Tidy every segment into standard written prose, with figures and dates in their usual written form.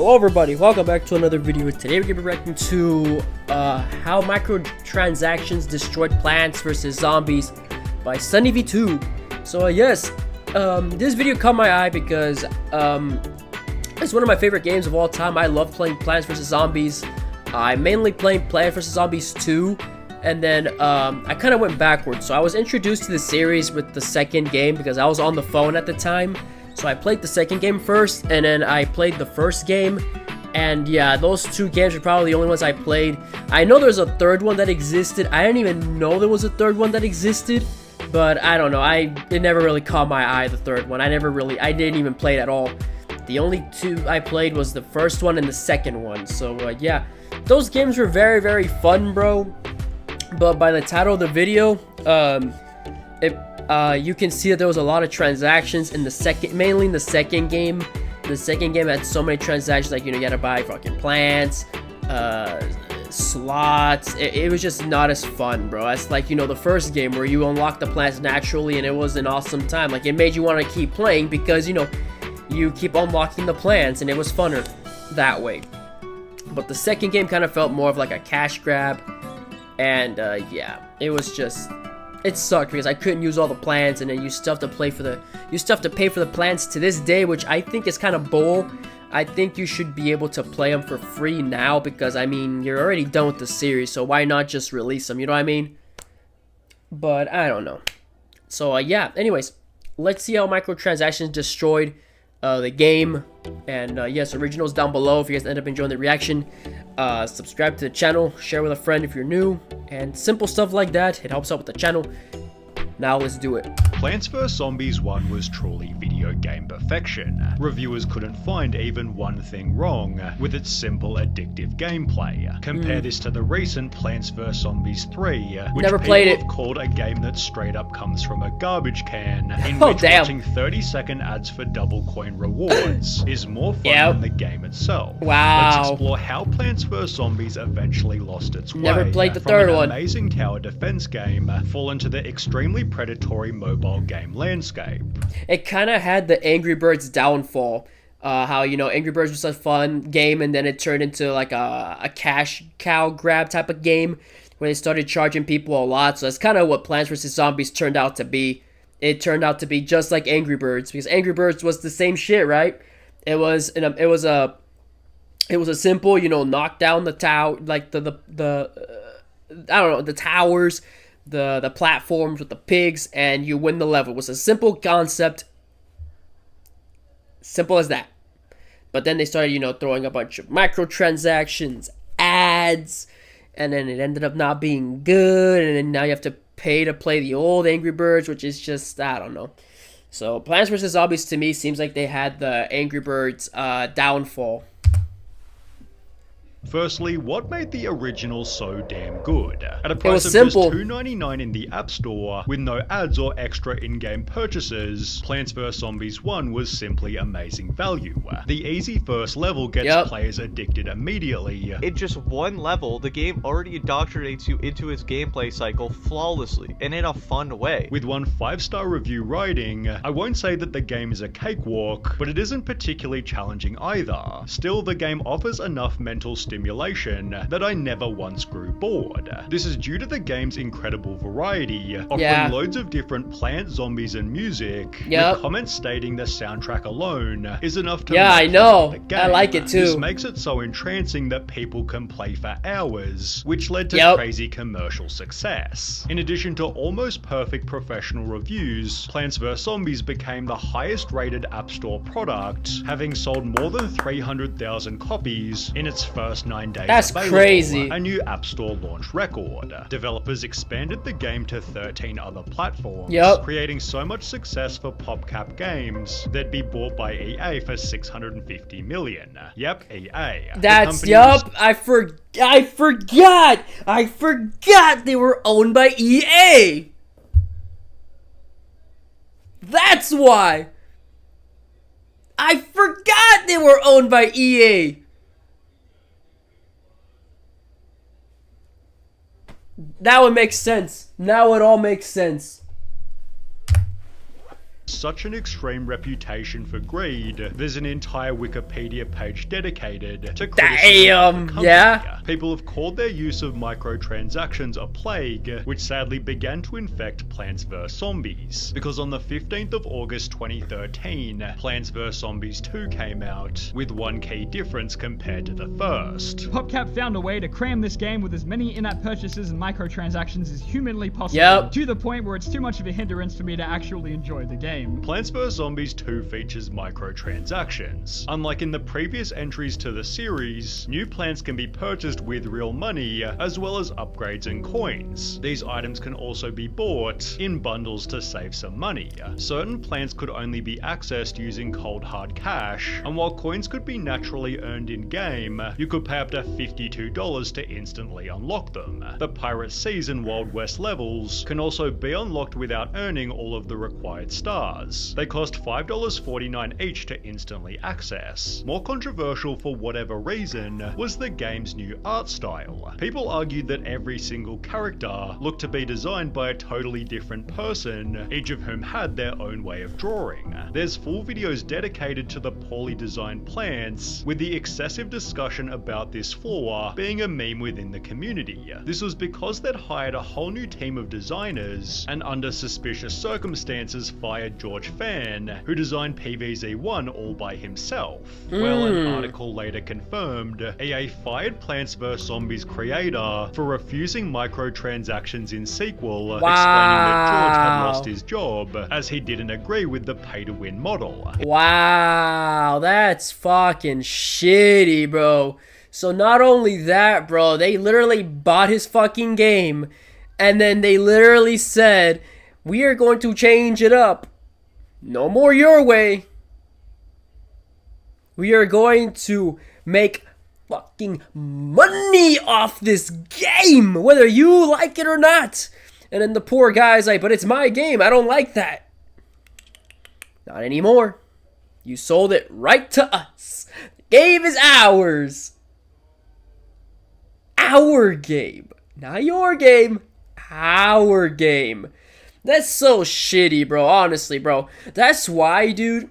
Hello everybody, welcome back to another video. Today we're going to be reacting to how microtransactions destroyed Plants vs. Zombies by SUNNYV2. So yes, this video caught my eye because it's one of my favorite games of all time. I love playing Plants vs. Zombies. I mainly played Plants vs. Zombies 2, and then I kind of went backwards. So I was introduced to the series with the second game because I was on the phone at the time. So I played the second game first, and then I played the first game, and yeah, those two games are probably the only ones I played. I know there's a third one that existed. I didn't even know there was a third one that existed, but I don't know. It never really caught my eye, the third one. I didn't even play it at all. The only two I played was the first one and the second one. So yeah, those games were very, very fun, bro. But by the title of the video, you can see that there was a lot of transactions in the mainly in the second game. The second game had so many transactions, like, you know, you gotta buy fucking plants, slots. It was just not as fun, bro. It's like, you know, the first game where you unlock the plants naturally, and it was an awesome time. Like, it made you want to keep playing because, you know, you keep unlocking the plants, and it was funner that way. But the second game kind of felt more of like a cash grab, and yeah, it was just. It sucked because I couldn't use all the plants, and then you still have to pay for the plants to this day, which I think is kind of bull. I think you should be able to play them for free now because, I mean, you're already done with the series, so why not just release them, you know what I mean? But I don't know. So yeah, anyways, let's see how microtransactions destroyed the game. And yes, originals down below if you guys end up enjoying the reaction. Subscribe to the channel, share with a friend if you're new, and simple stuff like that. It helps out with the channel. Now let's do it. Plants vs. Zombies 1 was truly video game perfection. Reviewers couldn't find even one thing wrong with its simple, addictive gameplay. Compare this to the recent Plants vs. Zombies 3, which Never played it. Have called a game that straight up comes from a garbage can, in which watching 30-second ads for double coin rewards is more fun than the game itself. Wow. Let's explore how Plants vs. Zombies eventually lost its way. Never played the third one. Amazing tower defense game fall into the extremely predatory mobile game landscape. It kind of had the Angry Birds downfall. How, you know, Angry Birds was a fun game, and then it turned into like a cash cow grab type of game where they started charging people a lot. So that's kind of what Plants vs. Zombies turned out to be. It turned out to be just like Angry Birds, because Angry Birds was the same shit, right? It was a simple, you know, knock down the tower, like the I don't know, the towers, the platforms with the pigs, and you win the level. It was a simple concept. Simple as that. But then they started, you know, throwing a bunch of microtransactions, ads, and then it ended up not being good, and then now you have to pay to play the old Angry Birds, which is just, I don't know. So Plants vs. Zombies to me seems like they had the Angry Birds downfall. Firstly, what made the original so damn good? At a price of just $2.99 in the App Store, with no ads or extra in-game purchases, Plants vs. Zombies 1 was simply amazing value. The easy first level gets players addicted immediately. In just one level, the game already indoctrinates you into its gameplay cycle flawlessly, and in a fun way. With one 5-star review writing, I won't say that the game is a cakewalk, but it isn't particularly challenging either. Still, the game offers enough mental stimulation that I never once grew bored. This is due to the game's incredible variety, offering loads of different plants, zombies, and music, with comments stating the soundtrack alone is enough to I know. the game. I like it too. This makes it so entrancing that people can play for hours, which led to crazy commercial success. In addition to almost perfect professional reviews, Plants vs. Zombies became the highest rated App Store product, having sold more than 300,000 copies in its first 9 days. That's crazy. A new App Store launch record. Developers expanded the game to 13 other platforms, creating so much success for PopCap Games they'd be bought by EA for $650 million. Yep, EA. That's I forgot they were owned by EA. That's why. I forgot they were owned by EA. Now it makes sense. Now it all makes sense. Such an extreme reputation for greed, there's an entire Wikipedia page dedicated to criticism of the company. Yeah. People have called their use of microtransactions a plague, which sadly began to infect Plants vs. Zombies. Because on the 15th of August 2013, Plants vs. Zombies 2 came out, with one key difference compared to the first. PopCap found a way to cram this game with as many in-app purchases and microtransactions as humanly possible, to the point where it's too much of a hindrance for me to actually enjoy the game. Plants vs. Zombies 2 features microtransactions. Unlike in the previous entries to the series, new plants can be purchased with real money, as well as upgrades and coins. These items can also be bought in bundles to save some money. Certain plants could only be accessed using cold hard cash, and while coins could be naturally earned in-game, you could pay up to $52 to instantly unlock them. The Pirate Seas and Wild West levels can also be unlocked without earning all of the required stars. They cost $5.49 each to instantly access. More controversial for whatever reason was the game's new art style. People argued that every single character looked to be designed by a totally different person, each of whom had their own way of drawing. There's full videos dedicated to the poorly designed plants, with the excessive discussion about this flaw being a meme within the community. This was because they'd hired a whole new team of designers, and under suspicious circumstances fired George Fan, who designed PvZ1 all by himself. Well, an article later confirmed EA fired Plants vs. Zombies creator for refusing microtransactions in sequel, explaining that George had lost his job as he didn't agree with the pay-to-win model. Wow, that's fucking shitty, bro. So not only that, bro, they literally bought his fucking game, and then they literally said, we are going to change it up. No more your way. We are going to make fucking money off this game, whether you like it or not. And then the poor guy's like, but it's my game. I don't like that. Not anymore. You sold it right to us. The game is ours. Our game. Not your game. Our game. That's so shitty, bro. Honestly, bro. That's why, dude,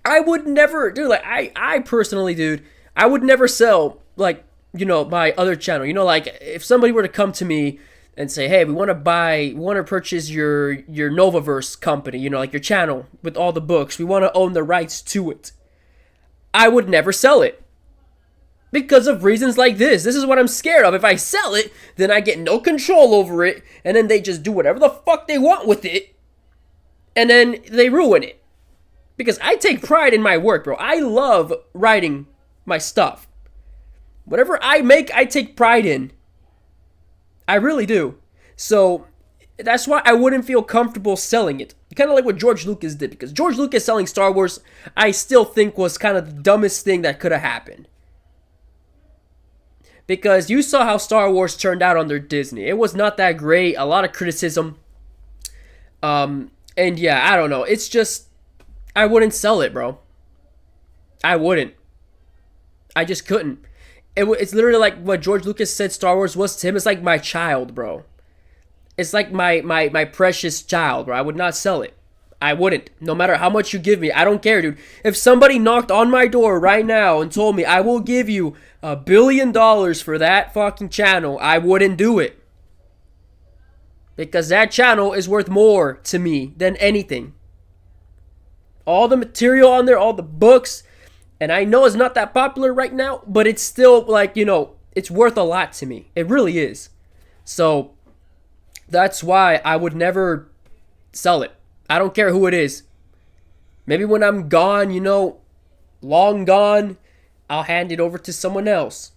I would never, dude, like, I personally, dude, I would never sell, like, you know, my other channel. You know, like, if somebody were to come to me and say, hey, we want to purchase your Novaverse company, you know, like your channel with all the books. We want to own the rights to it. I would never sell it. Because of reasons like this. This is what I'm scared of. If I sell it, then I get no control over it, and then they just do whatever the fuck they want with it, and then they ruin it. Because I take pride in my work, bro. I love writing my stuff. Whatever I make, I take pride in. I really do. So, that's why I wouldn't feel comfortable selling it. Kind of like what George Lucas did. Because George Lucas selling Star Wars, I still think was kind of the dumbest thing that could have happened. Because you saw how Star Wars turned out under Disney. It was not that great. A lot of criticism. And yeah, I don't know. It's just, I wouldn't sell it, bro. I wouldn't. I just couldn't. It's literally like what George Lucas said Star Wars was to him. It's like my child, bro. It's like my precious child, bro. I would not sell it. I wouldn't. No matter how much you give me. I don't care, dude. If somebody knocked on my door right now and told me I will give you $1 billion for that fucking channel, I wouldn't do it. Because that channel is worth more to me than anything. All the material on there, all the books, and I know it's not that popular right now, but it's still like, you know, it's worth a lot to me. It really is. So, that's why I would never sell it. I don't care who it is. Maybe when I'm gone, you know, long gone, I'll hand it over to someone else.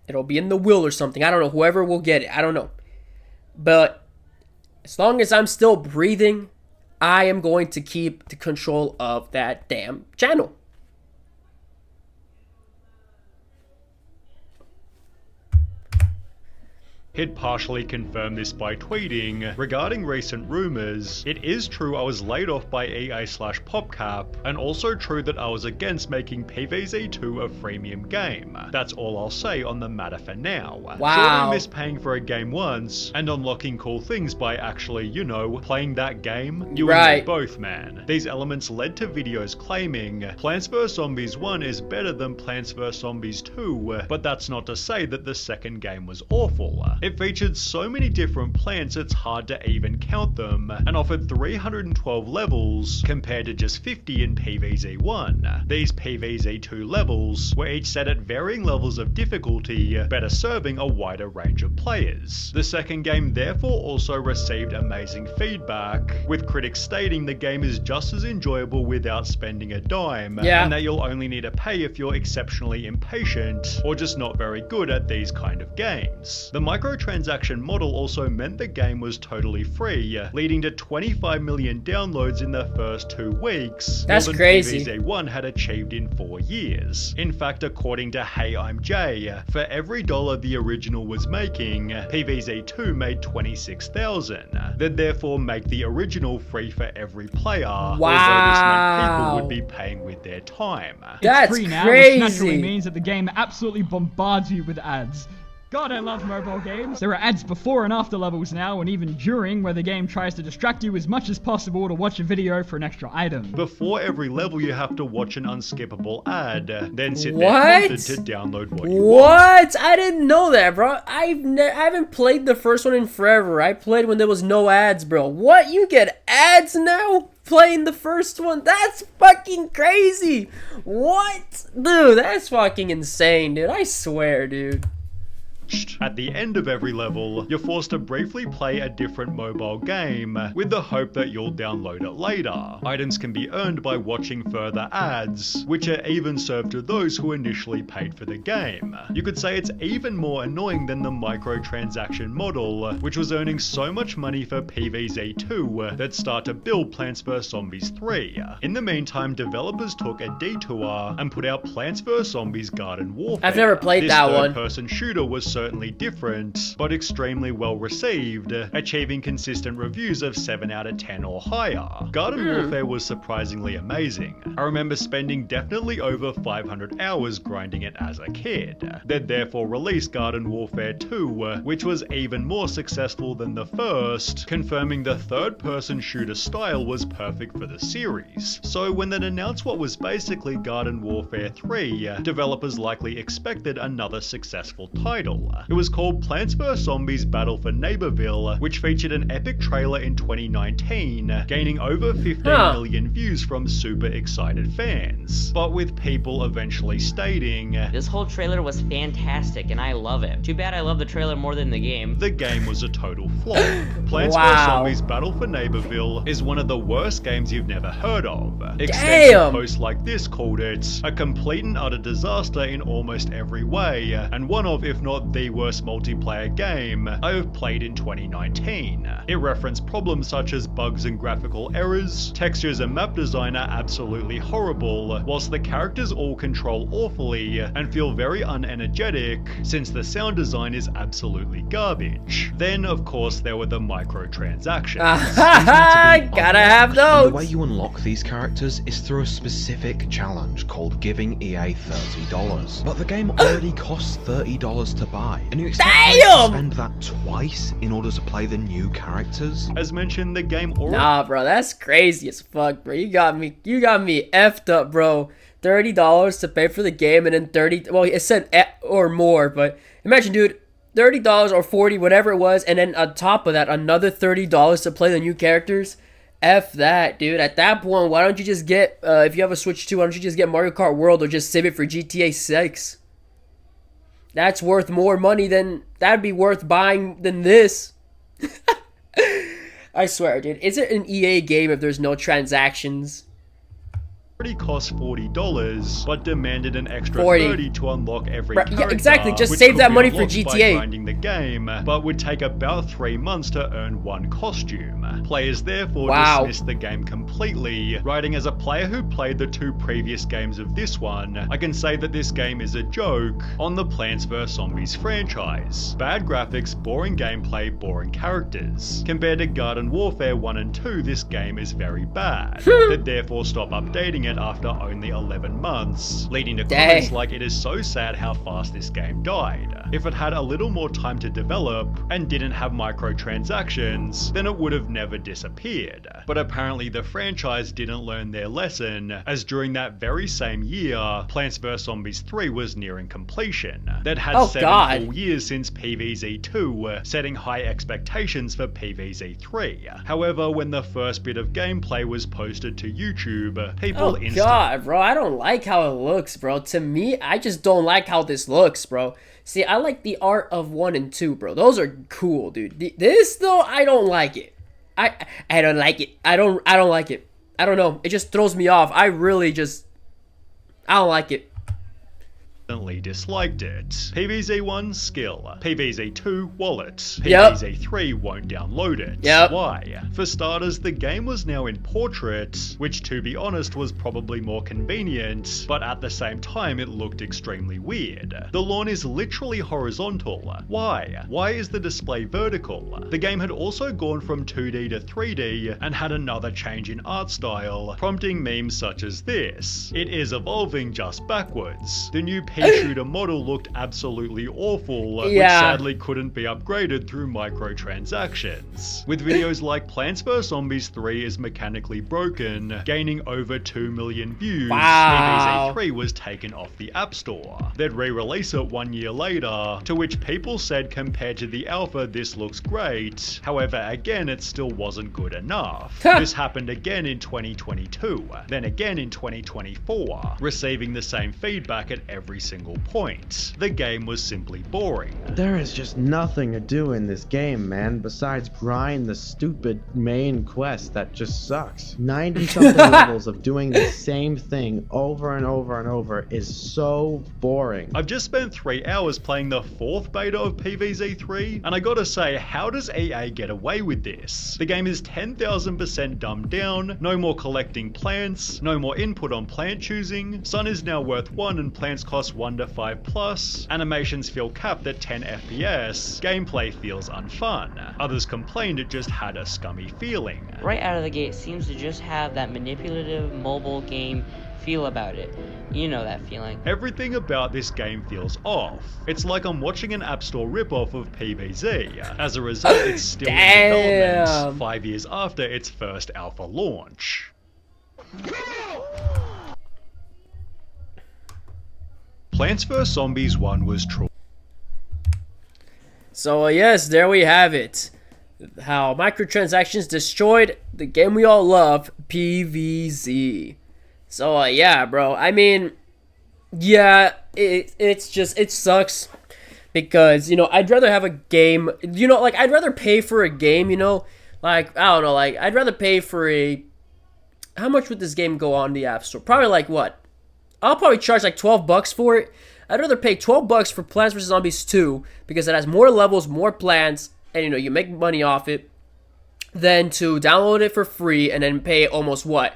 It'll be in the will or something. I don't know. Whoever will get it. I don't know. But as long as I'm still breathing, I am going to keep the control of that damn channel. He'd partially confirmed this by tweeting, regarding recent rumors, it is true I was laid off by EA/PopCap, and also true that I was against making PvZ2 a freemium game. That's all I'll say on the matter for now. Wow. Sure, I miss paying for a game once, and unlocking cool things by actually, you know, playing that game. You and me both, man. These elements led to videos claiming, Plants vs Zombies 1 is better than Plants vs Zombies 2, but that's not to say that the second game was awful. It featured so many different plants it's hard to even count them, and offered 312 levels, compared to just 50 in PvZ1. These PvZ2 levels were each set at varying levels of difficulty, better serving a wider range of players. The second game therefore also received amazing feedback, with critics stating the game is just as enjoyable without spending a dime, and that you'll only need to pay if you're exceptionally impatient, or just not very good at these kind of games. The microtransaction model also meant the game was totally free, leading to 25 million downloads in the first 2 weeks, That's more than crazy. PvZ1 had achieved in 4 years. In fact, according to Hey I'm Jay, for every dollar the original was making, PvZ2 made 26,000. They'd therefore make the original free for every player, although this meant people would be paying with their time. That's It's free now, crazy. which naturally means that the game absolutely bombards you with ads. God, I love mobile games. There are ads before and after levels now, and even during, where the game tries to distract you as much as possible to watch a video for an extra item. Before every level you have to watch an unskippable ad, then sit there What? prompted to download what you want. What? I didn't know that, bro. I haven't played the first one in forever. I played when there was no ads, bro. What? You get ads now? Playing the first one? That's fucking crazy. What? Dude, that's fucking insane, dude. I swear, dude. At the end of every level, you're forced to briefly play a different mobile game, with the hope that you'll download it later. Items can be earned by watching further ads, which are even served to those who initially paid for the game. You could say it's even more annoying than the microtransaction model, which was earning so much money for PvZ2 that start to build Plants vs Zombies 3. In the meantime, developers took a detour and put out Plants vs Zombies Garden Warfare. I've never played that one. This third-person shooter was certainly different, but extremely well received, achieving consistent reviews of 7 out of 10 or higher. Garden Warfare was surprisingly amazing. I remember spending definitely over 500 hours grinding it as a kid. They'd therefore released Garden Warfare 2, which was even more successful than the first, confirming the third-person shooter style was perfect for the series. So when they'd announced what was basically Garden Warfare 3, developers likely expected another successful title. It was called Plants vs Zombies Battle for Neighborville, which featured an epic trailer in 2019, gaining over 15 million views from super excited fans. But with people eventually stating, this whole trailer was fantastic and I love it. Too bad I love the trailer more than the game. The game was a total flop. Plants vs Zombies Battle for Neighborville is one of the worst games you've never heard of. Extensive posts like this called it a complete and utter disaster in almost every way, and one of, if not the worst multiplayer game I have played in 2019. It referenced problems such as bugs and graphical errors, textures and map design are absolutely horrible, whilst the characters all control awfully and feel very unenergetic since the sound design is absolutely garbage. Then of course there were the microtransactions. Gotta have those! The way you unlock these characters is through a specific challenge called giving EA $30. But the game already costs $30 to buy, and you expect players to spend that twice in order to play the new characters? As mentioned, the game already— Nah, bro, that's crazy as fuck, bro. You got me effed up, bro. $30 to pay for the game, and then well, it said or more, but imagine, dude, $30 or $40, whatever it was, and then on top of that, another $30 to play the new characters. F that, dude. At that point, why don't you just get, if you have a Switch 2, why don't you just get Mario Kart World or just save it for GTA 6? That's worth more money that'd be worth buying than this. I swear, dude. Is it an EA game if there's no transactions? cost $40, but demanded an extra 40. $30 to unlock every Yeah, character, exactly. Just which save could that be money for unlocked by GTA. grinding the game, but would take about 3 months to earn one costume. Players therefore Wow. dismissed the game completely, writing, as a player who played the 2 previous games of this one, I can say that this game is a joke on the Plants vs Zombies franchise. Bad graphics, boring gameplay, boring characters. Compared to Garden Warfare 1 and 2, this game is very bad. They'd therefore stop updating it after only 11 months, leading to comments Dang. like, it is so sad how fast this game died. If it had a little more time to develop and didn't have microtransactions, then it would have never disappeared. But apparently the franchise didn't learn their lesson, as during that very same year, Plants vs Zombies 3 was nearing completion. They'd had Oh, 7 God. full years since PvZ2, setting high expectations for PvZ3. However, when the first bit of gameplay was posted to YouTube, people Oh god, bro, I don't like how it looks, bro. To me, I just don't like how this looks, bro. See, I like the art of 1 and 2, bro. Those are cool, dude. This though, I don't like it. I don't like it. I don't like it. I don't know. It just throws me off. I don't like it. Disliked it. PvZ1 skill, PvZ2 wallet, Yep. PvZ3 won't download it. Yep. Why? For starters, the game was now in portrait, which to be honest was probably more convenient, but at the same time it looked extremely weird. The lawn is literally horizontal. Why? Why is the display vertical? The game had also gone from 2D to 3D and had another change in art style, prompting memes such as this. It is evolving just backwards. The new shooter model looked absolutely awful, which Yeah. sadly couldn't be upgraded through microtransactions. With videos like Plants vs Zombies 3 is mechanically broken, gaining over 2 million views, Wow. PvZ3 was taken off the App Store. They'd re-release it 1 year later, to which people said compared to the alpha this looks great, however again it still wasn't good enough. This happened again in 2022, then again in 2024, receiving the same feedback at every single point. The game was simply boring. There is just nothing to do in this game, man, besides grind the stupid main quest that just sucks. 90-something levels of doing the same thing over and over and over is so boring. I've just spent 3 hours playing the 4th beta of PvZ3, and I gotta say, how does EA get away with this? The game is 10,000% dumbed down, no more collecting plants, no more input on plant choosing, sun is now worth 1 and plants cost 1 to 5 plus, animations feel capped at 10 FPS, gameplay feels unfun. Others complained it just had a scummy feeling. Right out of the gate, it seems to just have that manipulative mobile game feel about it. You know that feeling. Everything about this game feels off. It's like I'm watching an App Store ripoff of PvZ. As a result, it's still in Damn. development 5 years after its first alpha launch. Plants vs Zombies 1 was true. So yes, there we have it. How microtransactions destroyed the game we all love, PvZ. So yeah, bro. I mean, yeah, it sucks because, you know, I'd rather have a game, you know, like I'd rather pay for a game, you know, like I don't know, like I'd rather pay for a, how much would this game go on the App Store? Probably like what? I'll probably charge like $12 for it. I'd rather pay $12 for Plants vs Zombies 2 because it has more levels, more plants, and you know, you make money off it, than to download it for free and then pay almost what,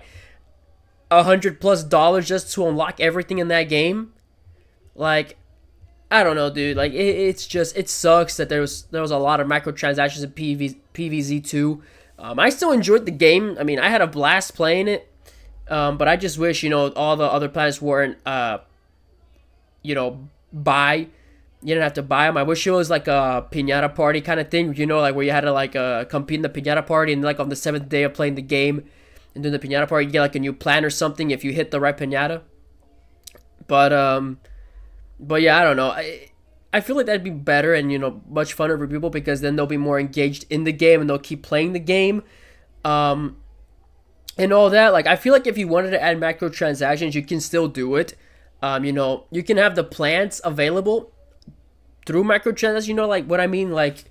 $100+ just to unlock everything in that game. Like, I don't know, dude. Like, it's just, it sucks that there was a lot of microtransactions in PvZ2. I still enjoyed the game. I mean, I had a blast playing it. But I just wish, you know, all the other planets weren't, you know, buy. You didn't have to buy them. I wish it was like a piñata party kind of thing, you know, like where you had to like compete in the piñata party, and like on the 7th day of playing the game and doing the piñata party, you get like a new plan or something if you hit the right piñata. But yeah, I don't know. I feel like that'd be better and, you know, much funner for people because then they'll be more engaged in the game and they'll keep playing the game. And all that. Like, I feel like if you wanted to add microtransactions, you can still do it. You know, you can have the plants available through microtransactions. You know, like what I mean? Like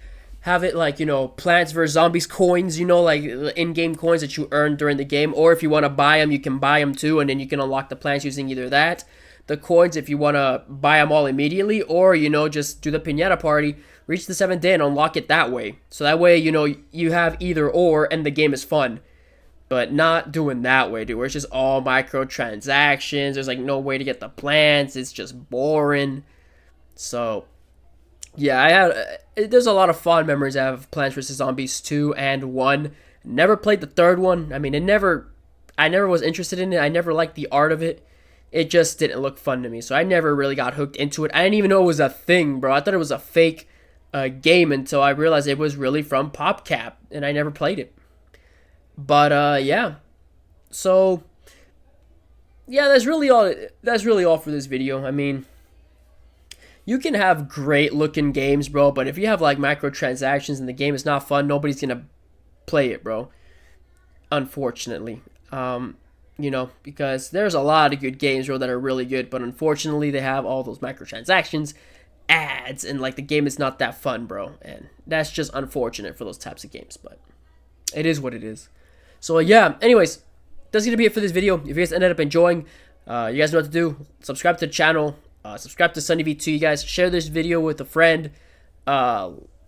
have it like, you know, Plants vs. Zombies coins, you know, like in-game coins that you earn during the game. Or if you want to buy them, you can buy them too, and then you can unlock the plants using either that, the coins if you want to buy them all immediately, or, you know, just do the Pinata Party, reach the 7th day and unlock it that way. So that way, you know, you have either or and the game is fun. But not doing that way, dude, where it's just all microtransactions. There's like no way to get the plants. It's just boring. So yeah, there's a lot of fond memories I have of Plants vs. Zombies 2 and 1. Never played the third one. I mean, I never was interested in it. I never liked the art of it. It just didn't look fun to me. So I never really got hooked into it. I didn't even know it was a thing, bro. I thought it was a fake game until I realized it was really from PopCap, and I never played it. But yeah. So yeah, that's really all for this video. I mean, you can have great looking games, bro, but if you have like microtransactions and the game is not fun, nobody's gonna play it, bro. Unfortunately. You know, because there's a lot of good games, bro, that are really good, but unfortunately they have all those microtransactions, ads, and like the game is not that fun, bro. And that's just unfortunate for those types of games, but it is what it is. So yeah, anyways, that's gonna be it for this video. If you guys ended up enjoying, you guys know what to do. Subscribe to the channel. Subscribe to SUNNYV2, you guys. Share this video with a friend.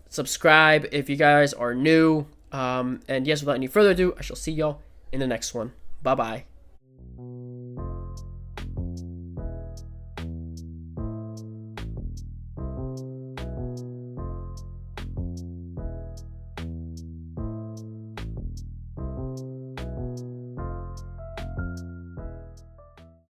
Subscribe if you guys are new. And yes, without any further ado, I shall see y'all in the next one. Bye-bye.